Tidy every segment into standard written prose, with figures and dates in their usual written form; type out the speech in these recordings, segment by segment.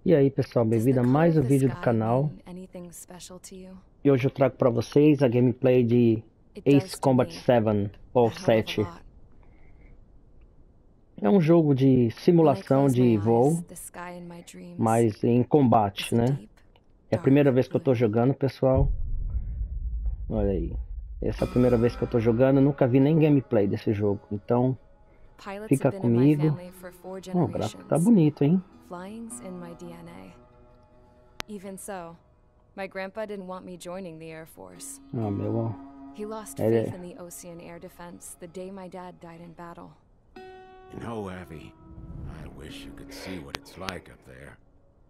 E aí pessoal, bem-vindo a mais um vídeo do canal. E hoje eu trago para vocês a gameplay de Combat 7 ou 7. É um jogo de simulação de voo, mas em combate, né? É a primeira vez que eu tô jogando, pessoal. Olha aí. Essa é a primeira vez que eu tô jogando, eu nunca vi nem gameplay desse jogo. Então, fica comigo. O gráfico tá bonito, hein? Flying's in my DNA. Even so, my grandpa didn't want me joining the Air Force. Ah, meu. He lost faith in the Osean air defense the day my dad died in battle. You know, Abby, I wish you could see what it's like up there.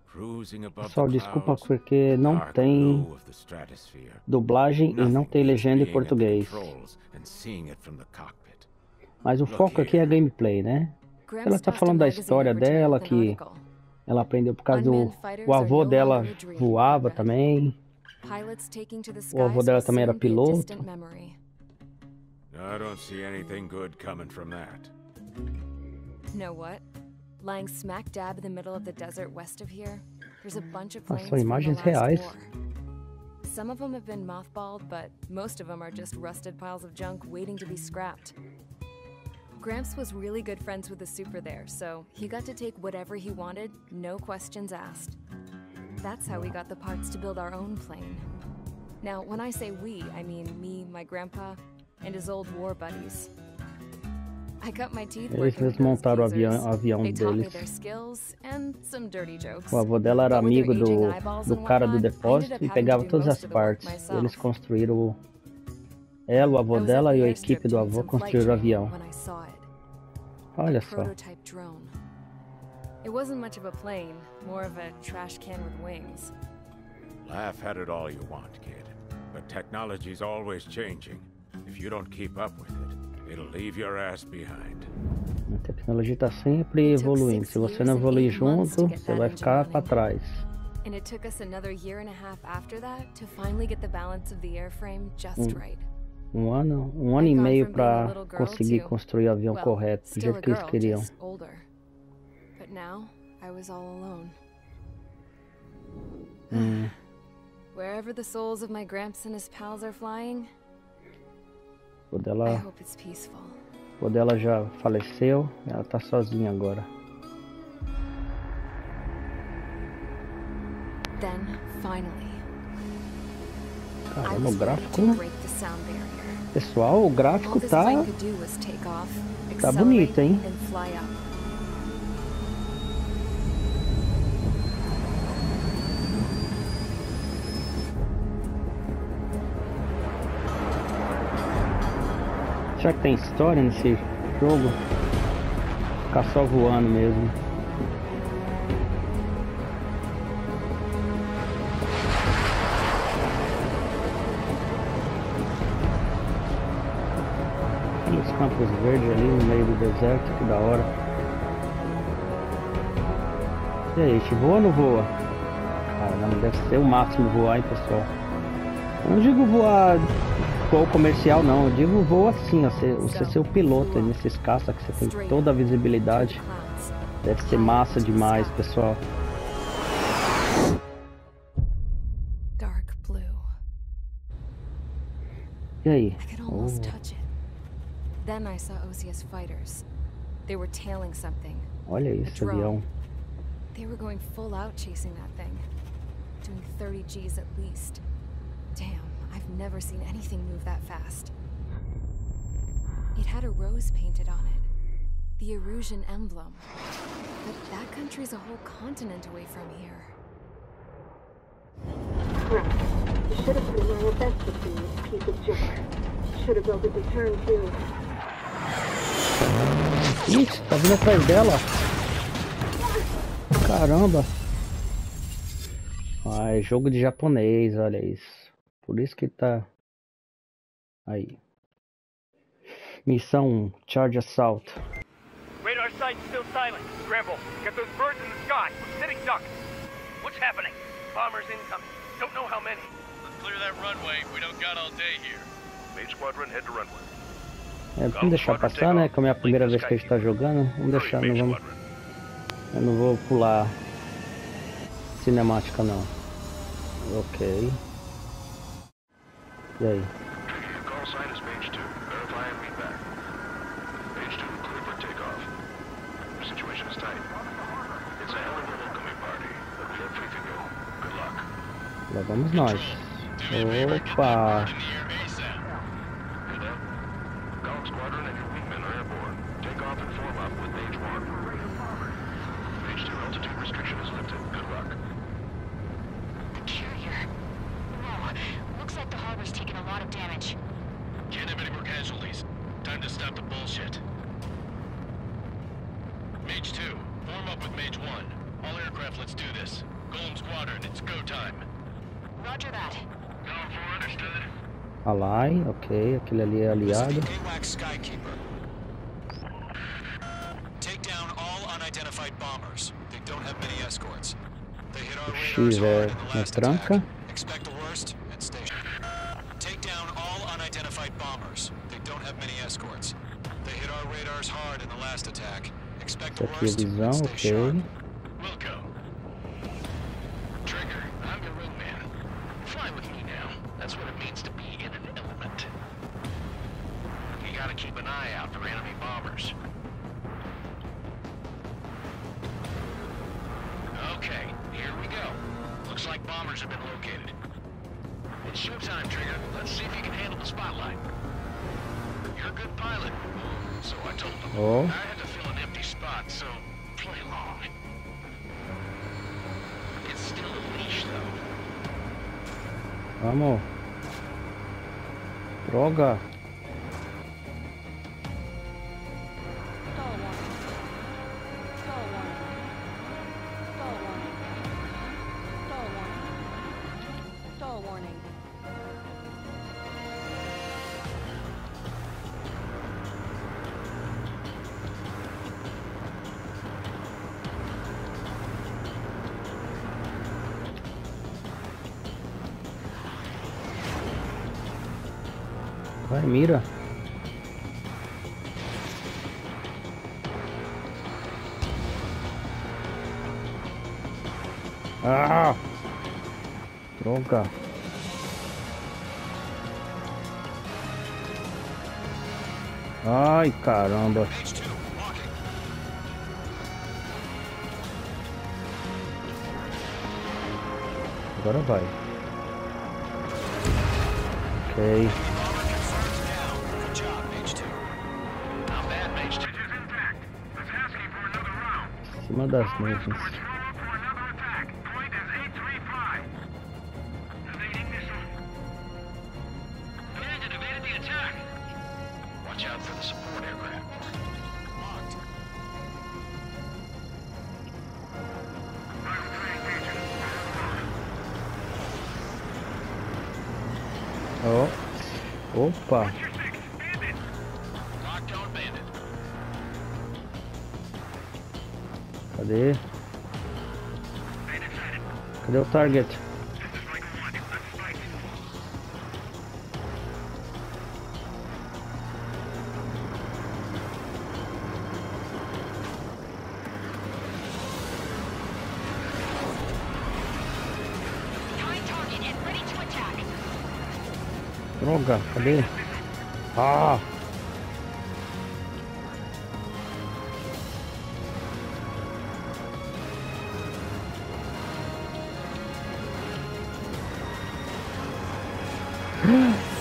Cruising above Pessoal, the desculpa clouds, porque não dark tem blue of the stratosphere. dublagem e não tem legenda em Being at the português. controls and seeing it from the cockpit. Mas o foco aqui é a gameplay, né? Ela tá falando da história dela, que ela aprendeu por causa do... O avô dela voava também. O avô dela também era piloto. I don't see anything good coming from that. Know what? Lying smack dab in the middle of the desert west of here, there's a bunch of planes São imagens from the last reais. war. Some of them have been mothballed, but most of them are just rusted piles of junk waiting to be scrapped. Gramps was really good friends with the super there, so he got to take whatever he wanted, no questions asked. That's how we got the parts to build our own plane. Now, when I say we, I mean me, my grandpa, and his old war buddies. I cut my teeth working with those avião They taught me deles. their skills and some dirty jokes. O avô dela era But with amigo their aging eyeballs do and cara do whatnot, I depósito ended e up pegava having to do todas most as of the work partes. myself. Eles construíram... Ela, o avô I was at dela the e a airstrip equipe do doing avô some flight construíram o training avião. when I saw it. Olha A só. prototype drone. It wasn't much of a plane, more of a trash can with wings. Laugh at it all you want, kid. But technology's always changing. If you don't keep up with it, it'll leave your ass behind. A tecnologia está sempre evoluindo. Se você não evoluir junto, você vai ficar para trás. And it took us another year and a half after that to finally get the balance of the airframe just right. Um ano e meio para conseguir construir o avião correto, do jeito que eles queriam. Older. But now I was all alone. Wherever the souls of my gramps and his pals are flying, O I dela, hope it's peaceful. o dela já faleceu, ela tá sozinha agora. Then, finally, I Caramba, was o ready gráfico, to break the sound barrier. pessoal, o All gráfico this tá plane could do was take off, Tá bonito, accelerate, hein? and fly up. Será que tem história nesse jogo? Ficar só voando mesmo. Olha os campos verdes ali no meio do deserto, que da hora. E aí, a gente voa ou não voa? Caramba, deve ser o máximo voar, hein, pessoal? Eu não digo voar voo comercial, não. Eu digo voo assim, ó, você ser o piloto aí nesses caças que você tem toda a visibilidade. Deve ser massa demais, pessoal. Dark blue. E aí? I could almost touch it. Then I saw Osea's fighters. They were tailing something. Olha A isso, avião. drone. They were going full out chasing that thing. Doing 30 Gs at least. Damn, I've never seen anything move that fast. It had a rose painted on it. The Erusean emblem. But that country's a whole continent away from here. Right. You should have been wearing a vest with you, piece of junk. Should have built a return too. Ixi, tá vindo atrás dela. Caramba. Ah, é jogo de japonês, olha isso. Por isso que tá... Aí. Missão 1, Charge Assault. Radar site's still silent. Scramble. Get those birds in the sky. We're sitting ducks. What's happening? Bombers incoming. Don't know how many. Let's clear that runway. We don't got all day here. Main squadron, head to runway. Vamos deixar passar, né? Como é a primeira vez que a gente tá jogando. Vamos deixar, não vamos... Eu não vou pular cinemática não. Ok. E aí? Call sign is page 2. Verify and read back. Page 2, clear for takeoff. The situation is tight. It's a hell of a welcoming party, but feel free to go. Good luck. Lá vamos nós. Opa! Golf squadron and your wingmen are airborne. Take off and form up with page 1. Page 2, altitude restriction is lifted. Good luck. The carrier. Whoa. Looks like the harbor's taken a lot of damage. Can't have any more casualties. Time to stop the bullshit. Mage 2, form up with Mage 1. All aircraft, let's do this. Golem Squadron, it's go time. Roger that. Going for understood. Alai, ok, aquele ali é aliado. Skykeeper. Take down all unidentified bombers. They don't have many escorts. They hit our radars X é hard in the na last tranca. attack. Expect the worst and stay. Take down all unidentified bombers. They don't have many escorts. They hit our radars hard in the last attack. Expect the Essa aqui é worst visão, and stay sharp. ok. Wilco. Trigger, I'm your wingman. Fly with me now. That's what it means to be in an element. You gotta keep an eye out for enemy bombers. Okay, here we go. Looks like bombers have been located. It's showtime, Trigger. Let's see if you can handle the spotlight. You're a good pilot. So I told them. Oh. I had to fill an empty spot, so play along. It's still a leash, though. Vamos. Droga. Stall warning. Stall warning. Stall warning. Stall warning. Stall warning. Vai, mira. Ah! Droga. Ai, caramba. Mage 2, walking. Agora vai. Ok. Bomber confirmed down. Good job, Mage 2. Not bad, Mage 2. Em cima das nuvens. Watch out for the support aircraft. Locked. Ó. Opa. Lockdown bandit. Cadê? Cadê o target? Behind target and ready to attack. Droga, cadê? Ah!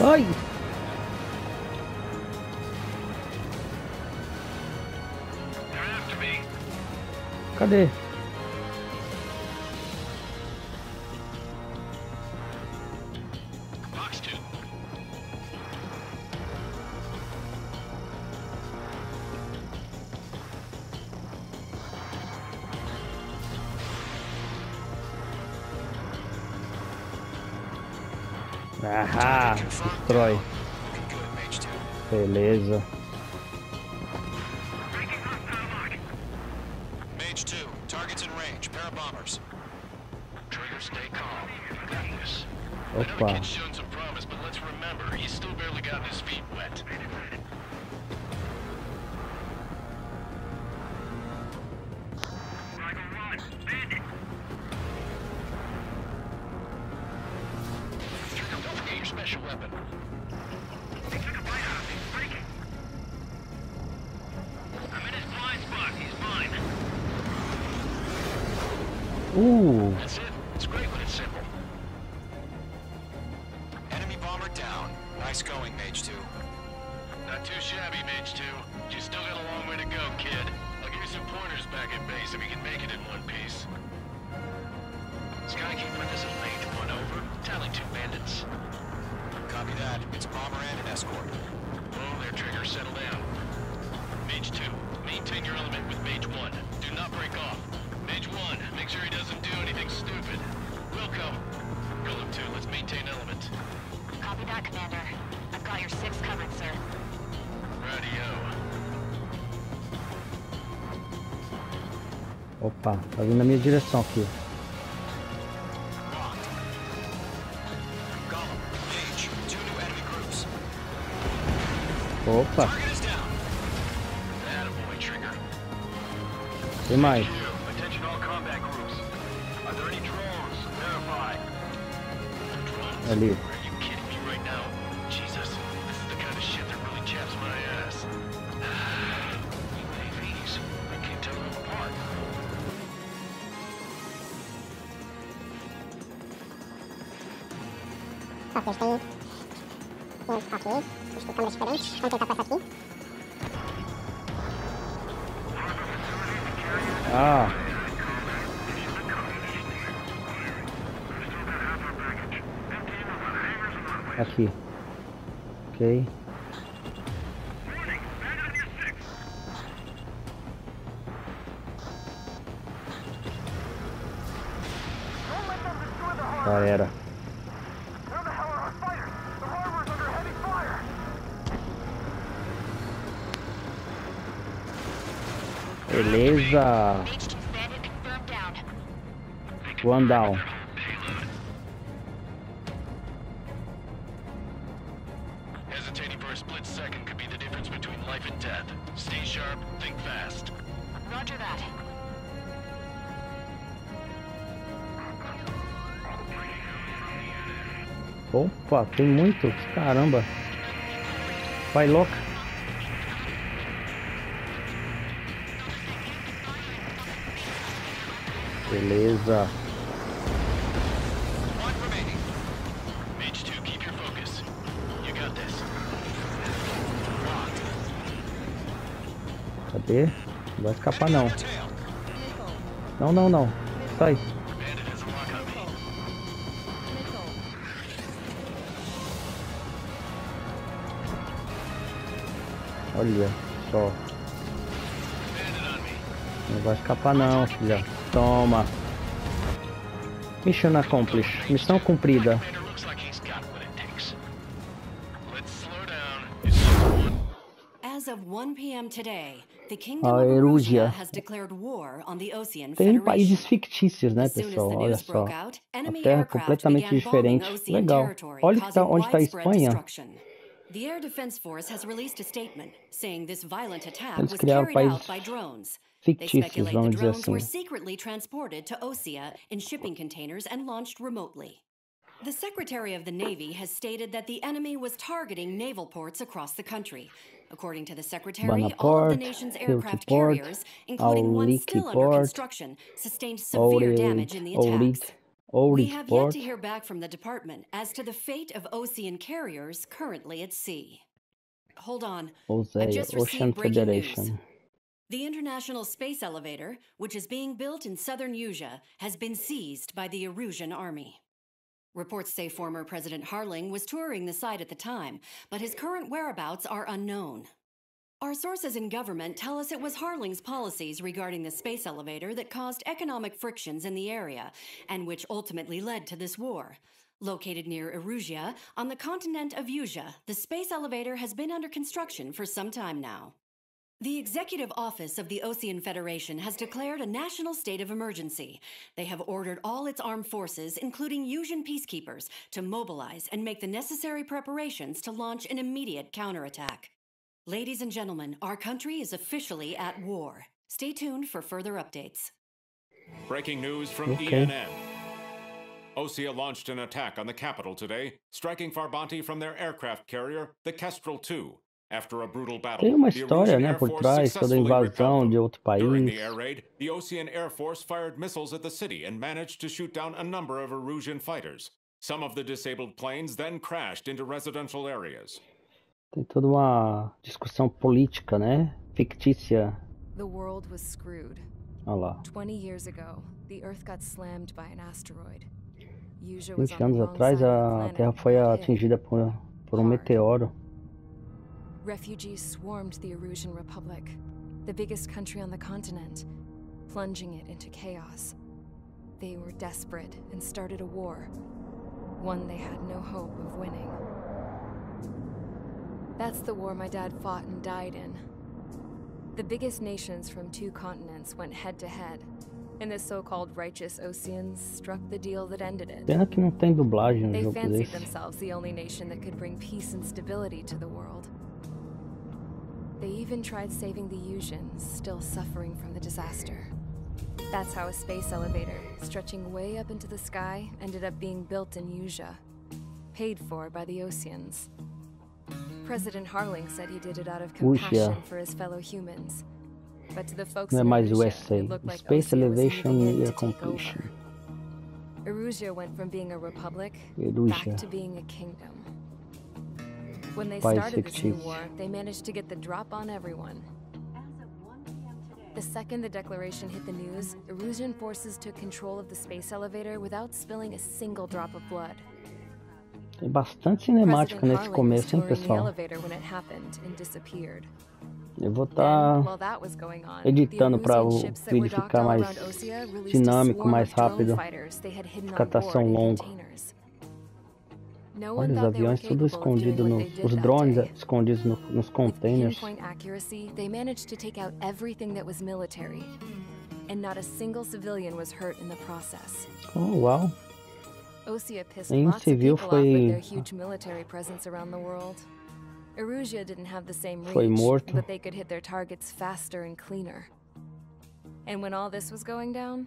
Ai! They're after me. Cadê? Box 2. Ah, destrói. Looking good, Mage 2. Beleza. Mage 2, targets in range. Pair of bombers. Trigger, stay calm. You got this. I know the Opa. kid's shown some promise, but let's remember, he's still barely gotten his feet wet. That's it. It's great when it's simple. Enemy bomber down. Nice going, Mage 2. Not too shabby, Mage 2. You still got a long way to go, kid. I'll give you some pointers back at base if you can make it in one piece. Skykeeper, this is Mage 1 over. Tally 2 bandits. Copy that. It's bomber and an escort. Oh, their trigger, settle down. Mage 2, maintain your element with Mage 1. Do not break off. Mage 1, make sure he doesn't do anything stupid. We'll come. Golem 2, let's maintain element. Copy that, Commander. I've got your 6 covered, sir. Radio. Opa, tá vindo na minha direção aqui. Opa. Tem mais. Ali. Ok, tem câmeras diferentes. Vamos tentar passar aqui. Ah. Aqui. Ok. Já era. Beleza. One down. Hesitating for a split second could be the difference between life and death. Stay sharp, think fast. Roger that. Opa, tem muito. Caramba. Vai louca. Beleza. Mage 2, keep your focus. You got this. Cadê? Não vai escapar não. Não, não, não. Sai. Olha só. Não vai escapar não, filha. Toma. Mission accomplished. Missão cumprida. As of 1 p.m. today, the A Kingdom of Erusea. Erusea has declared war on the Osean Tem Federation. países fictícios, né, As soon as pessoal? the Olha news só. broke out, A enemy terra é aircraft completamente began bombing diferente. Osean Legal. territory, Olha causing onde está a widespread Espanha. destruction. The Air Defense Force has released a statement saying this violent attack Eles was criaram carried out países by drones. They fictícios, speculate the vamos dizer drones were assim. secretly transported to Osea in shipping containers and launched remotely. The Secretary of the Navy has stated that the enemy was targeting naval ports across the country. According to the Secretary, all of the nation's aircraft carriers, including one still under construction, sustained severe damage in the attacks. We have yet to hear back from the department as to the fate of Osean carriers currently at sea. Hold on, I've Osea, just Ocean received breaking news. Federation. The International Space Elevator, which is being built in southern Usean, has been seized by the Erusian army. Reports say former President Harling was touring the site at the time, but his current whereabouts are unknown. Our sources in government tell us it was Harling's policies regarding the space elevator that caused economic frictions in the area, and which ultimately led to this war. Located near Erusea, on the continent of Usean, the space elevator has been under construction for some time now. The Executive Office of the Osean Federation has declared a national state of emergency. They have ordered all its armed forces, including Usean peacekeepers, to mobilize and make the necessary preparations to launch an immediate counterattack. Ladies and gentlemen, our country is officially at war. Stay tuned for further updates. Breaking news from ENN. Osea launched an attack on the capital today, striking Farbanti from their aircraft carrier, the Kestrel II. After a brutal battle, Tem uma the história, Erusian né, Air por Force trás, toda a successfully invasão repelled de outro them. During país. the air raid, the Osean Air Force fired missiles at the city and managed to shoot down a number of Erusian fighters. Some of the disabled planes then crashed into residential areas. Tem toda uma discussão política, né? Fictícia. The world was screwed. Olha lá. 20 years ago, the Earth got slammed by an asteroid. Usean was 20 on the anos wrong atrás, side of the a planet Terra foi when it hit. atingida por um meteoro. Refugees swarmed the Erusian Republic, the biggest country on the continent, plunging it into chaos. They were desperate and started a war, one they had no hope of winning. That's the war my dad fought and died in. The biggest nations from 2 continents went head-to-head, and the so-called righteous Oseans struck the deal that ended it. Pena que não tem dublagem no They jogo fancied desse. themselves the only nation that could bring peace and stability to the world. They even tried saving the Useans, still suffering from the disaster. That's how a space elevator, stretching way up into the sky, ended up being built in Usea, paid for by the Oseans. President Harling said he did it out of compassion for his fellow humans. But to the folks Não é in mais Erusea, USA. it looked like Space Osea was Elevation moving in Near to take over. Completion. Erusea went from being a republic Erusea. back to being a kingdom. When they País started this new fictício. war, they managed to get the drop on everyone. The second the declaration hit the news, Erusian forces took control of the space elevator without spilling a single drop of blood. Tem bastante cinemática President nesse Harling was começo, hein, touring the pessoal? elevator when it happened and disappeared. Eu vou Then, estar while that was going on, editando the para Erusian ships that were ele docked ficar all mais around Osea released dinâmico, a swarm mais of drone rápido. fighters they had hidden on Catação board in longo. containers. No Olha one os thought they were aviões tudo capable of doing escondido what no, they did os that drones day. escondidos nos With containers. pinpoint accuracy, they managed to take out everything that was military, and not a single civilian was hurt in the process. Oh, uau! Osea pissed Em lots of civil people off with foi their huge military presence around the world. Erusea didn't have the same Foi reach, morto. but they could hit their targets faster and cleaner. And when all this was going down,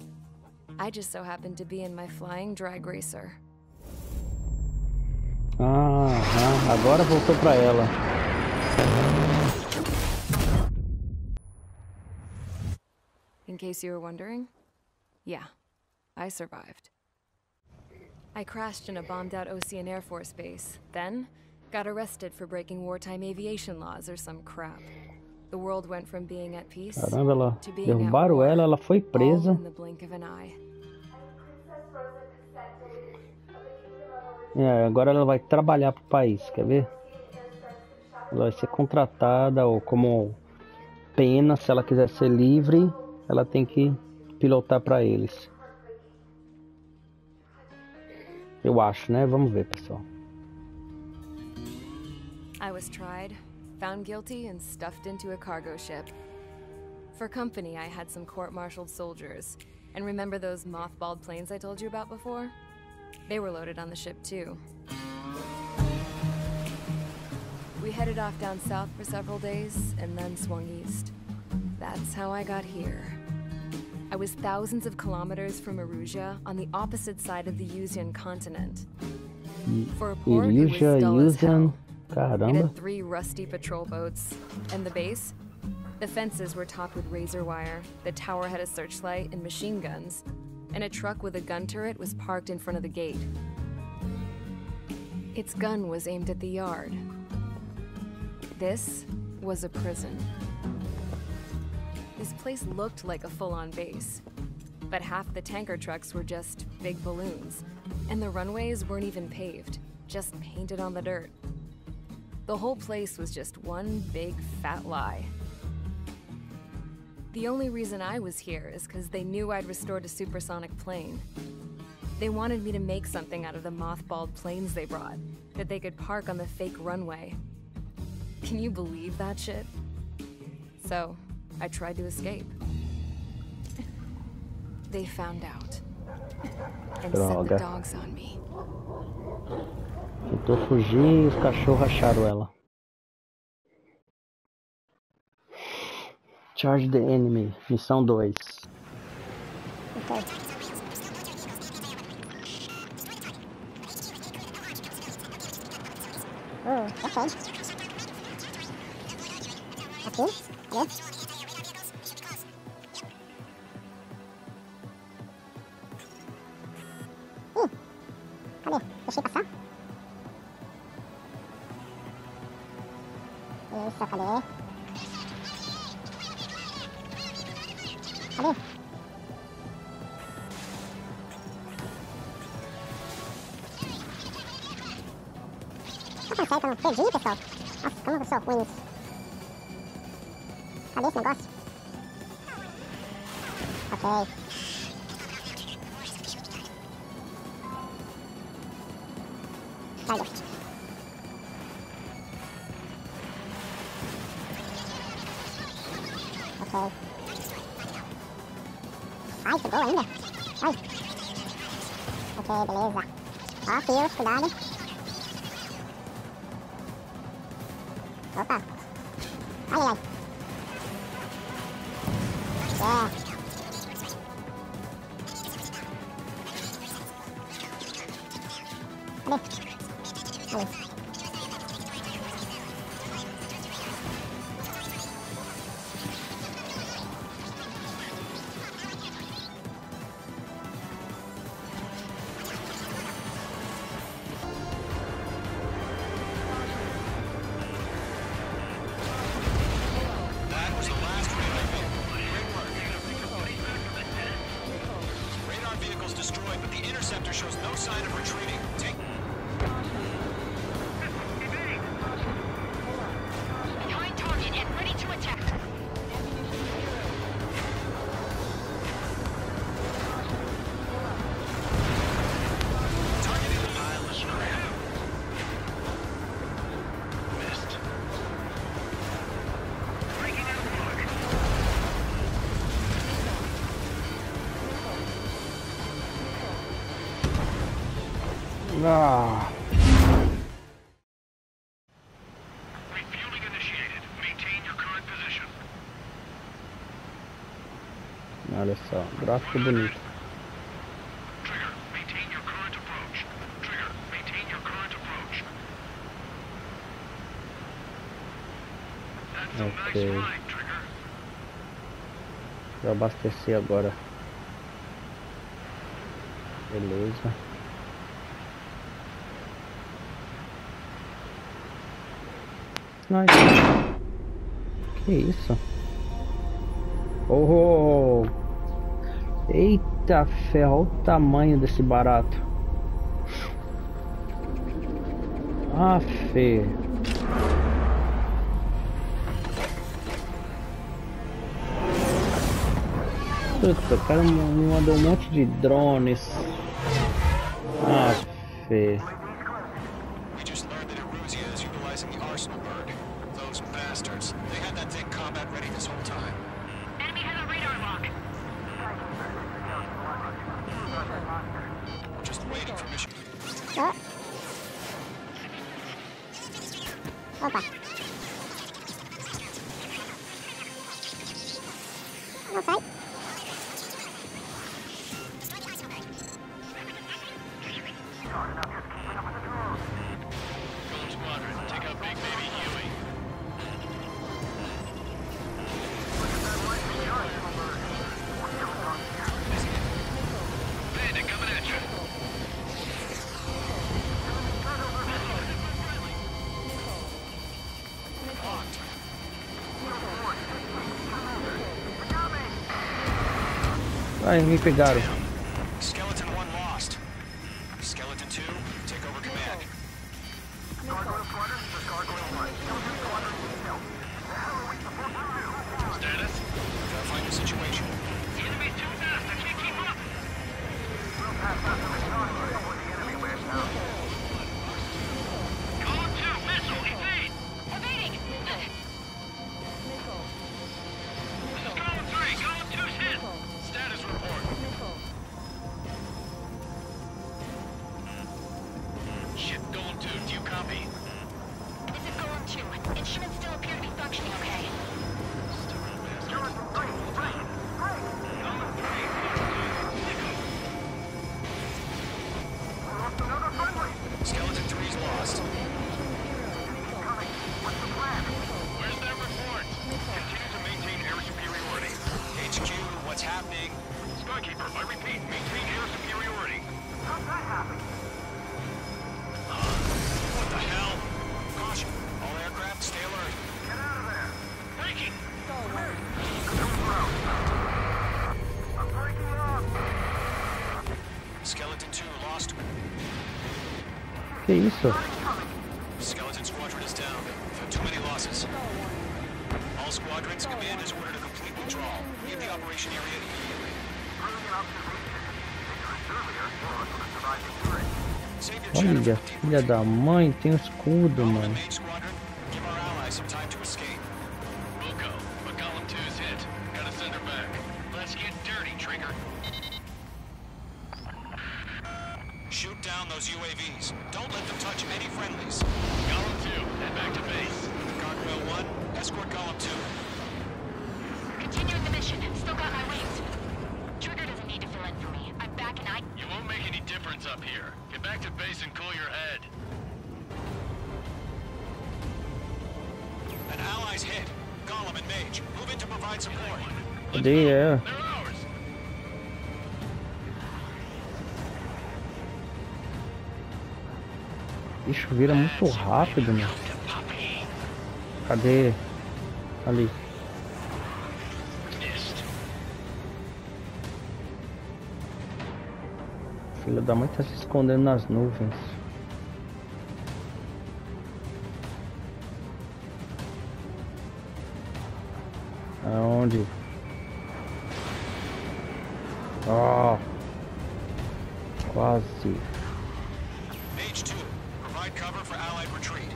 I just so happened to be in my flying drag racer. Agora voltou para ela. In case you were wondering, yeah, I survived. I crashed in a bombed-out Osean Air Force base, then got arrested for breaking wartime aviation laws or some crap. The world went from being at peace Caramba, ela to being at derrubaram war, ela foi all presa. in the blink of an eye. Agora ela vai trabalhar pro país, quer ver? Ela vai ser contratada ou como pena, se ela quiser ser livre, ela tem que pilotar para eles. Eu acho, né? Vamos ver, pessoal. I was tried, found guilty, and stuffed into a cargo ship. For company, I had some court-martialed soldiers. And remember those mothballed planes I told you about before? They were loaded on the ship, too. We headed off down south for several days, and then swung east. That's how I got here. I was thousands of kilometers from Erusea, on the opposite side of the Usean continent. For a port, it was Erusea, dull as Usean, hell. It caramba. had 3 rusty patrol boats. And the base? The fences were topped with razor wire, the tower had a searchlight and machine guns, and a truck with a gun turret was parked in front of the gate. Its gun was aimed at the yard. This was a prison. This place looked like a full-on base, but half the tanker trucks were just big balloons, and the runways weren't even paved, just painted on the dirt. The whole place was just one big fat lie. The only reason I was here is because they knew I'd restored a supersonic plane. They wanted me to make something out of the mothballed planes they brought, that they could park on the fake runway. Can you believe that shit? So, I tried to escape. They found out. And set the dogs on me. Tentou fugir e os cachorros acharam ela. Charge the enemy, missão 2. Okay. Oh, okay. Aqui? Cadê? Cadê? Deixei passar? Isso, cadê? Cadê? Não consegue, não. Perdi, pessoal. Nossa, como eu sou ruim nisso. Cadê esse negócio? Ok. Carga. Ok. Ai, chegou ainda. Ai. Ok, beleza. Ó, fios, cuidado. Opa. Ai, ai, ai. Yeah. Cadê? Ali. Ah. Refueling initiated. Maintain your current position. Olha só, gráfico bonito. Trigger, maintain your current approach. Trigger, maintain your current approach. That's a nice ride, Trigger. Vou abastecer agora. Beleza. Ai, que isso? Oh! Eita ferro, olha o tamanho desse barato. Ah, fê. Puta, o cara me mandou um monte de drones. Ah, fê. We just learned that Erusea is utilizing the arsenal bird. Those bastards. They had that thing combat ready this whole time. Enemy has a radar lock. Just waiting for mission. Oh. Opa. Não sai. Take out Big Baby Huey. Bandit coming at you. Ai, me pegaram. Skeleton 1 lost. Skeleton 2, take over command. Status? Gotta find the situation. The enemy's too fast. I can't keep up. Column 2, missile, evade. Evading! This is Column 3. Column 2's hit. Status report. Que isso? Skeleton squadron is down. We've had too many losses. All squadrons, command is ordered a complete withdrawal. Leave the operation area immediately. Save your channel Olha, for filha da mãe, tem um escudo, Column and mano. main squadron, give our allies some time to escape. We'll go, but column 2's hit. Gotta send her back. Let's get dirty, Trigger. Shoot down those UAVs. Don't let them touch any friendlies. Column 2, head back to base. Guardrail 1, escort column 2. Continuing the mission. Still got my wings. Trigger doesn't need to fill in for me. I'm back and You won't make any difference up here. Get back to base and cool your head. An ally's hit. Golem and Mage, move in to provide support. Cadê? É. They're ours. Bicho vira muito rápido, mano. Cadê? Ali. Filho da mãe tá se escondendo nas nuvens. Aonde? Ó. Quase. Mage 2, provide cover for allied retreat.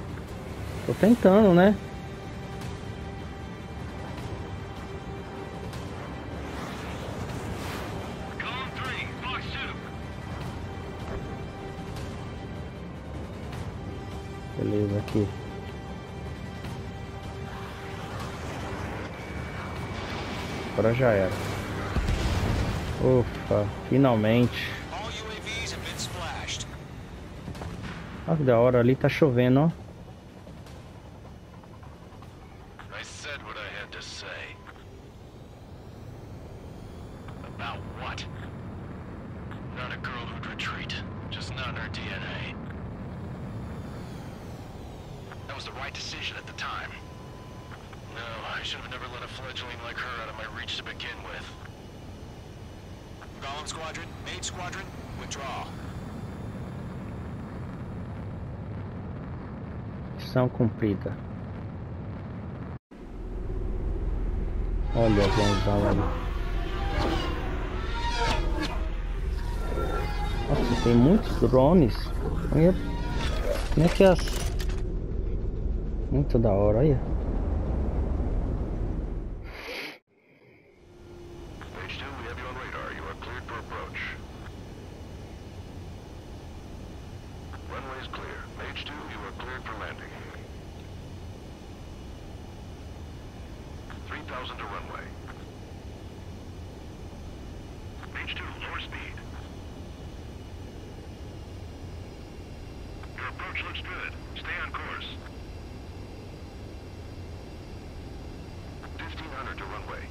Tô tentando, né? Column 3, Fox 2. Beleza, aqui. Agora já era. Ufa, finalmente. All UAVs have been splashed. Olha que da hora, ali tá chovendo, ó. I said what I had to say. About what? Not a girl who'd retreat. Just not in her DNA. That was the right decision at the time. No, I should have never let a fledgling like her out of my reach to begin with. Golem squadron, Mage squadron, withdraw. Missão cumprida. Olha a aviãozão ali. Nossa, tem muitos drones. Olha como é que as... Muito da hora, olha. Page 2, we have you on radar. You are cleared for approach. Runway is clear. Page 2, you are cleared for landing. 3,000 to runway. Page 2, lower speed. Your approach looks good. Stay on course. 1,500 to runway.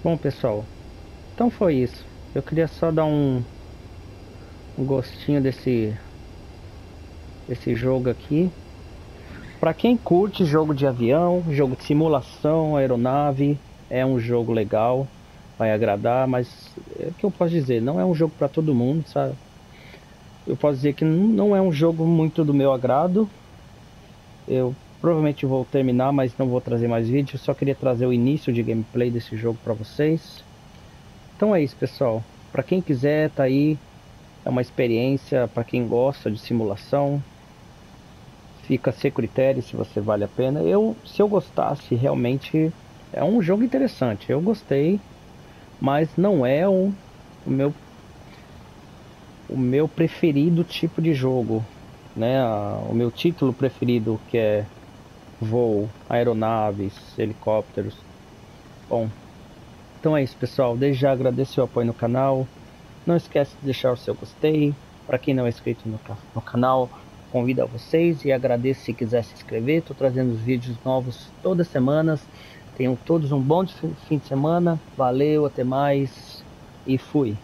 Bom, pessoal, então foi isso. Eu queria só dar um gostinho desse jogo aqui. Para quem curte jogo de avião, jogo de simulação, aeronave, é um jogo legal, vai agradar, mas é o que eu posso dizer, não é um jogo para todo mundo, sabe? Eu posso dizer que não é um jogo muito do meu agrado. Eu provavelmente vou terminar, mas não vou trazer mais vídeos. Só queria trazer o início de gameplay desse jogo para vocês. Então é isso, pessoal. Para quem quiser, tá aí. É uma experiência para quem gosta de simulação. Fica a seu critério se você vale a pena. Se eu gostasse, realmente é um jogo interessante. Eu gostei, mas não é o meu preferido tipo de jogo, né? O meu título preferido, que é voo, aeronaves, helicópteros. Bom, então é isso, pessoal. Desde já agradeço o apoio no canal. Não esquece de deixar o seu gostei. Para quem não é inscrito no canal, convido a vocês e agradeço se quiser se inscrever. Estou trazendo os vídeos novos todas as semanas. Tenham todos um bom fim de semana. Valeu, até mais e fui.